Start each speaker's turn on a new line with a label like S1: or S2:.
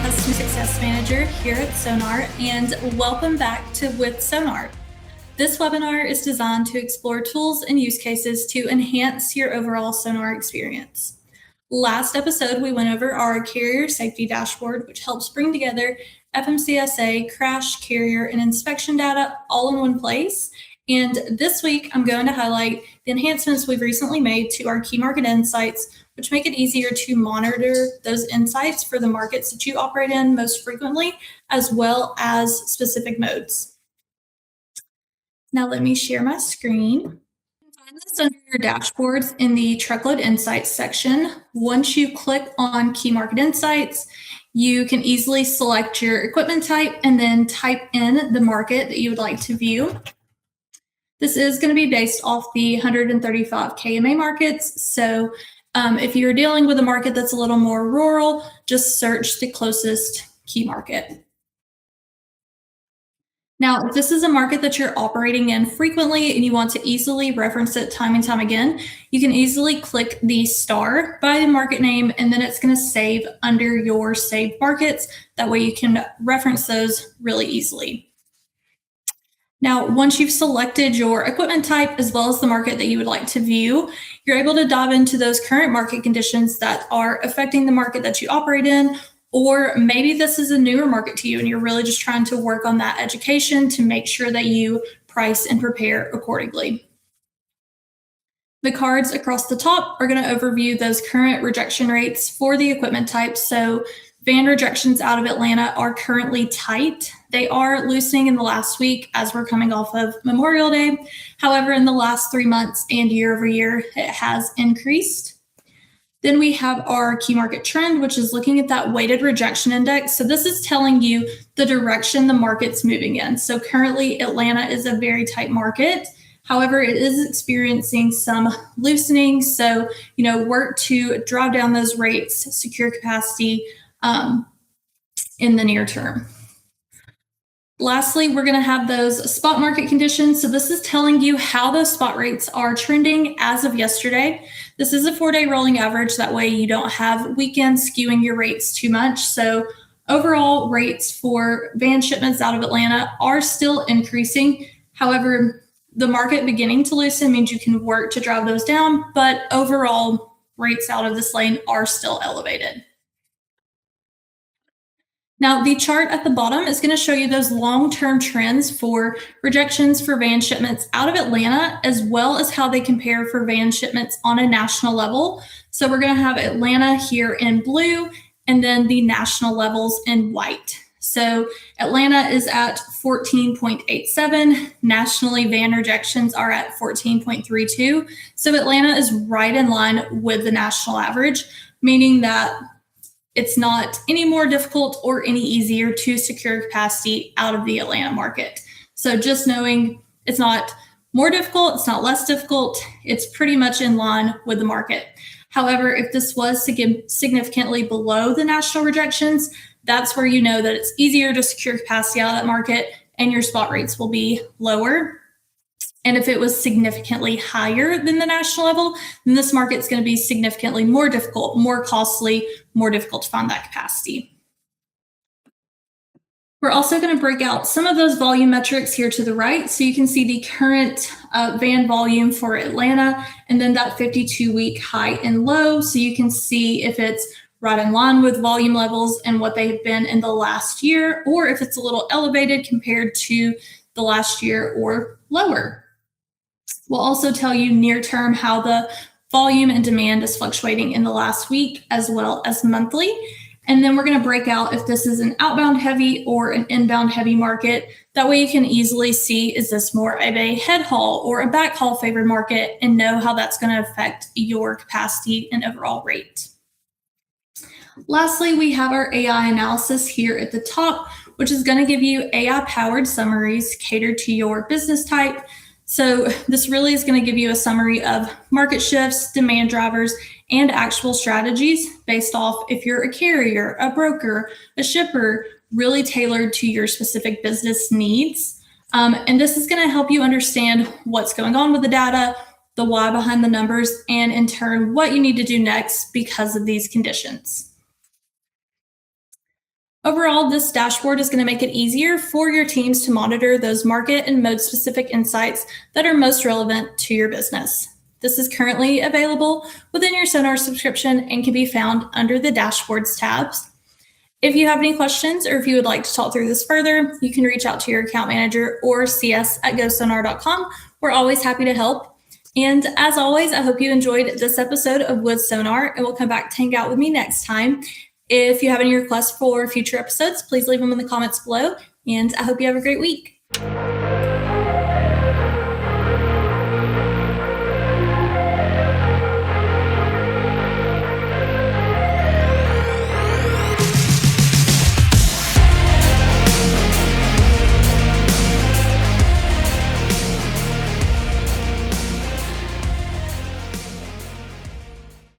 S1: Customer Success Manager here at SONAR, and welcome back to WithSONAR. This webinar is designed to explore tools and use cases to enhance your overall SONAR experience. Last episode, we went over our carrier safety dashboard, which helps bring together FMCSA, crash, carrier, and inspection data all in one place. And this week, I'm going to highlight the enhancements we've recently made to our key market insights, which make it easier to monitor those insights for the markets that you operate in most frequently, as well as specific modes. Now let me share my screen. You can find this under your dashboards in the Truckload Insights section. Once you click on Key Market Insights, you can easily select your equipment type and then type in the market that you would like to view. This is going to be based off the 135 KMA markets. So if you're dealing with a market that's a little more rural, just search the closest key market. Now, if this is a market that you're operating in frequently and you want to easily reference it time and time again, you can easily click the star by the market name, and then it's going to save under your saved markets. That way you can reference those really easily. Now, once you've selected your equipment type as well as the market that you would like to view, you're able to dive into those current market conditions that are affecting the market that you operate in, or maybe this is a newer market to you and you're really just trying to work on that education to make sure that you price and prepare accordingly. The cards across the top are going to overview those current rejection rates for the equipment type. So van rejections out of Atlanta are currently tight. They are loosening in the last week as we're coming off of Memorial Day. However, in the last 3 months and year over year, it has increased. Then we have our key market trend, which is looking at that weighted rejection index. So this is telling you the direction the market's moving in. So currently Atlanta is a very tight market. However, it is experiencing some loosening. So, work to drive down those rates, secure capacity in the near term. Lastly, we're going to have those spot market conditions. So this is telling you how those spot rates are trending as of yesterday. This is a 4-day rolling average. That way you don't have weekends skewing your rates too much. So overall rates for van shipments out of Atlanta are still increasing. However, the market beginning to loosen means you can work to drive those down, but overall rates out of this lane are still elevated. Now, the chart at the bottom is going to show you those long-term trends for rejections for van shipments out of Atlanta, as well as how they compare for van shipments on a national level. So we're going to have Atlanta here in blue, and then the national levels in white. So Atlanta is at 14.87. Nationally, van rejections are at 14.32. So Atlanta is right in line with the national average, meaning that it's not any more difficult or any easier to secure capacity out of the Atlanta market. So just knowing it's not more difficult, it's not less difficult, it's pretty much in line with the market. However, if this was significantly below the national rejections, that's where you know that it's easier to secure capacity out of that market and your spot rates will be lower. And if it was significantly higher than the national level, then this market's going to be significantly more difficult, more costly, more difficult to find that capacity. We're also going to break out some of those volume metrics here to the right. So you can see the current van volume for Atlanta, and then that 52-week high and low. So you can see if it's right in line with volume levels and what they have been in the last year, or if it's a little elevated compared to the last year or lower. We'll also tell you near term how the volume and demand is fluctuating in the last week as well as monthly. And then we're going to break out if this is an outbound heavy or an inbound heavy market. That way you can easily see, is this more of a head haul or a back haul favored market, and know how that's going to affect your capacity and overall rate. Lastly, we have our AI analysis here at the top, which is going to give you AI-powered summaries catered to your business type. So this really is going to give you a summary of market shifts, demand drivers, and actual strategies based off if you're a carrier, a broker, a shipper, really tailored to your specific business needs. And this is going to help you understand what's going on with the data, the why behind the numbers, and in turn, what you need to do next because of these conditions. Overall, this dashboard is going to make it easier for your teams to monitor those market and mode specific insights that are most relevant to your business. This is currently available within your SONAR subscription and can be found under the Dashboards tabs. If you have any questions or if you would like to talk through this further, you can reach out to your account manager or see us at gosonar.com. We're always happy to help. And as always, I hope you enjoyed this episode of WithSONAR, and we'll come back to hang out with me next time. If you have any requests for future episodes, please leave them in the comments below, and I hope you have a great week.